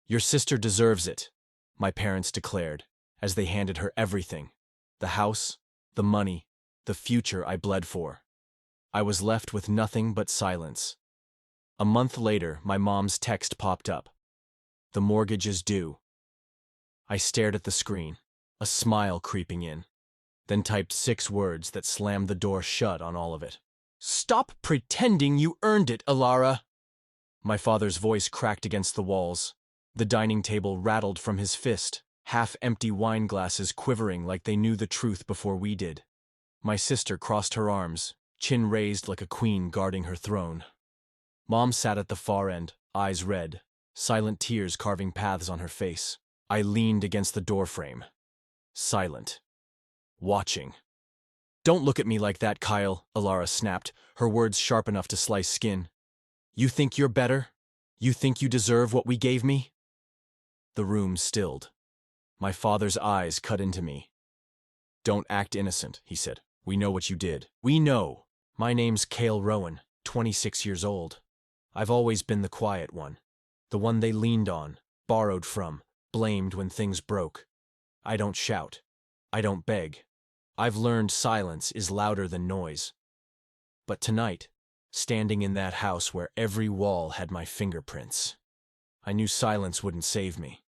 Your sister deserves it, my parents declared, as they handed her everything. The house, the money, the future I bled for. I was left with nothing but silence. A month later, my mom's text popped up. The mortgage is due. I stared at the screen, a smile creeping in, then typed 6 words that slammed the door shut on all of it. "Stop pretending you earned it, Alara!" My father's voice cracked against the walls. The dining table rattled from his fist, half-empty wine glasses quivering like they knew the truth before we did. My sister crossed her arms, chin raised like a queen guarding her throne. Mom sat at the far end, eyes red, silent tears carving paths on her face. I leaned against the doorframe, silent, watching. "Don't look at me like that, Kyle," Alara snapped, her words sharp enough to slice skin. "You think you're better? You think you deserve what we gave me?" The room stilled. My father's eyes cut into me. "Don't act innocent," he said. "We know what you did. We know. My name's Cale Rowan, 26 years old. I've always been the quiet one, the one they leaned on, borrowed from, blamed when things broke. I don't shout. I don't beg. I've learned silence is louder than noise. But tonight, standing in that house where every wall had my fingerprints, I knew silence wouldn't save me,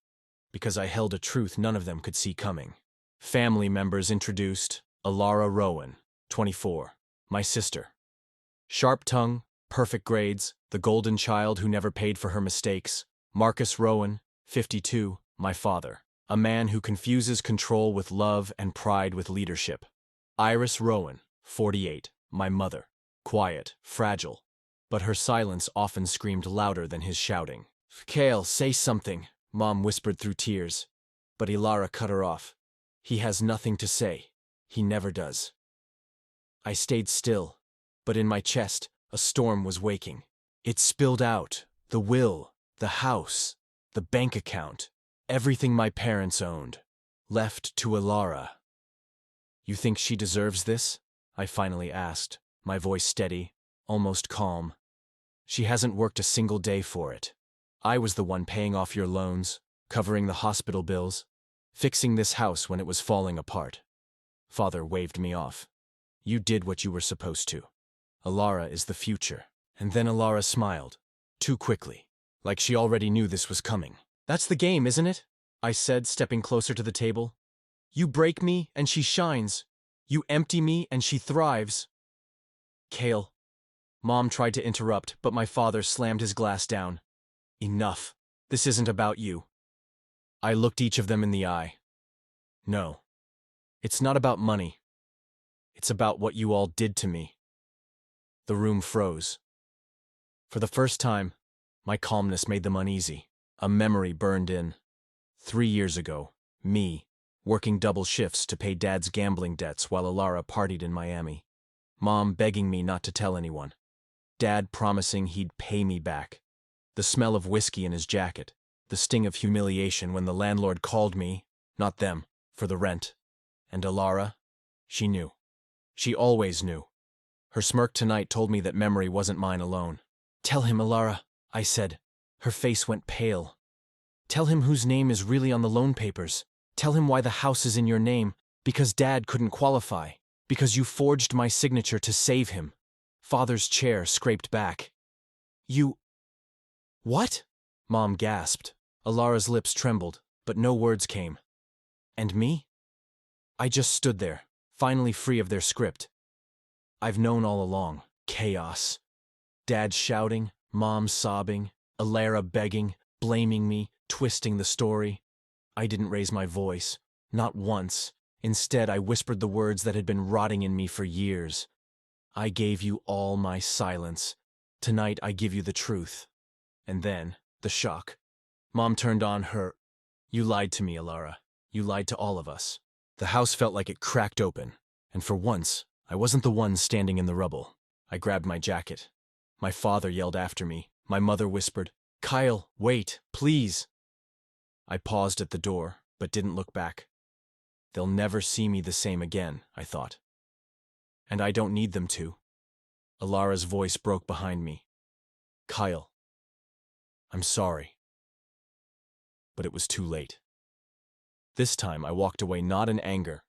because I held a truth none of them could see coming. Family members introduced: Alara Rowan, 24, my sister. Sharp tongue, perfect grades, the golden child who never paid for her mistakes. Marcus Rowan, 52, my father. A man who confuses control with love and pride with leadership. Iris Rowan, 48, my mother. Quiet, fragile, but her silence often screamed louder than his shouting. "Cale, say something," Mom whispered through tears, but Alara cut her off. "He has nothing to say. He never does." I stayed still, but in my chest, a storm was waking. It spilled out: the will, the house, the bank account, everything my parents owned, left to Alara. "You think she deserves this?" I finally asked, my voice steady, almost calm. "She hasn't worked a single day for it. I was the one paying off your loans, covering the hospital bills, fixing this house when it was falling apart." Father waved me off. "You did what you were supposed to. Alara is the future." And then Alara smiled, too quickly, like she already knew this was coming. "That's the game, isn't it?" I said, stepping closer to the table. "You break me, and she shines. You empty me, and she thrives." "Cale." Mom tried to interrupt, but my father slammed his glass down. "Enough. This isn't about you." I looked each of them in the eye. "No. It's not about money. It's about what you all did to me." The room froze. For the first time, my calmness made them uneasy. A memory burned in. 3 years ago, me, working double shifts to pay Dad's gambling debts while Alara partied in Miami. Mom begging me not to tell anyone. Dad promising he'd pay me back. The smell of whiskey in his jacket. The sting of humiliation when the landlord called me, not them, for the rent. And Alara, she knew. She always knew. Her smirk tonight told me that memory wasn't mine alone. "Tell him, Alara," I said. Her face went pale. "Tell him whose name is really on the loan papers. Tell him why the house is in your name, because Dad couldn't qualify, because you forged my signature to save him." Father's chair scraped back. "You... what?" Mom gasped. Alara's lips trembled, but no words came. And me? I just stood there, finally free of their script. I've known all along. Chaos. Dad shouting, Mom sobbing, Alara begging, blaming me, twisting the story. I didn't raise my voice. Not once. Instead, I whispered the words that had been rotting in me for years. "I gave you all my silence. Tonight I give you the truth." And then, the shock. Mom turned on her. "You lied to me, Alara. You lied to all of us." The house felt like it cracked open, and for once, I wasn't the one standing in the rubble. I grabbed my jacket. My father yelled after me. My mother whispered, "Kyle, wait, please." I paused at the door, but didn't look back. They'll never see me the same again, I thought. And I don't need them to. Alara's voice broke behind me. "Kyle, I'm sorry." but it was too late. This time I walked away not in anger,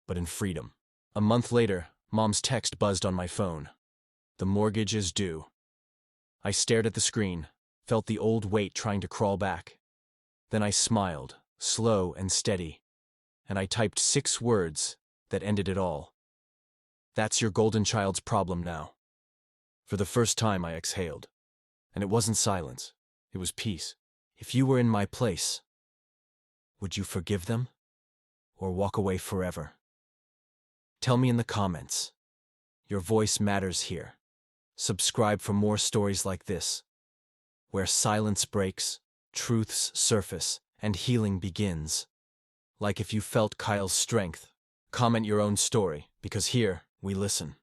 but in freedom. A month later, Mom's text buzzed on my phone. The mortgage is due. I stared at the screen, felt the old weight trying to crawl back. Then I smiled, slow and steady, and I typed 6 words that ended it all. That's your golden child's problem now. For the first time I exhaled. And it wasn't silence, it was peace. If you were in my place, would you forgive them? Or walk away forever? Tell me in the comments. Your voice matters here. Subscribe for more stories like this, where silence breaks, truths surface, and healing begins. Like if you felt Kyle's strength. Comment your own story, because here we listen.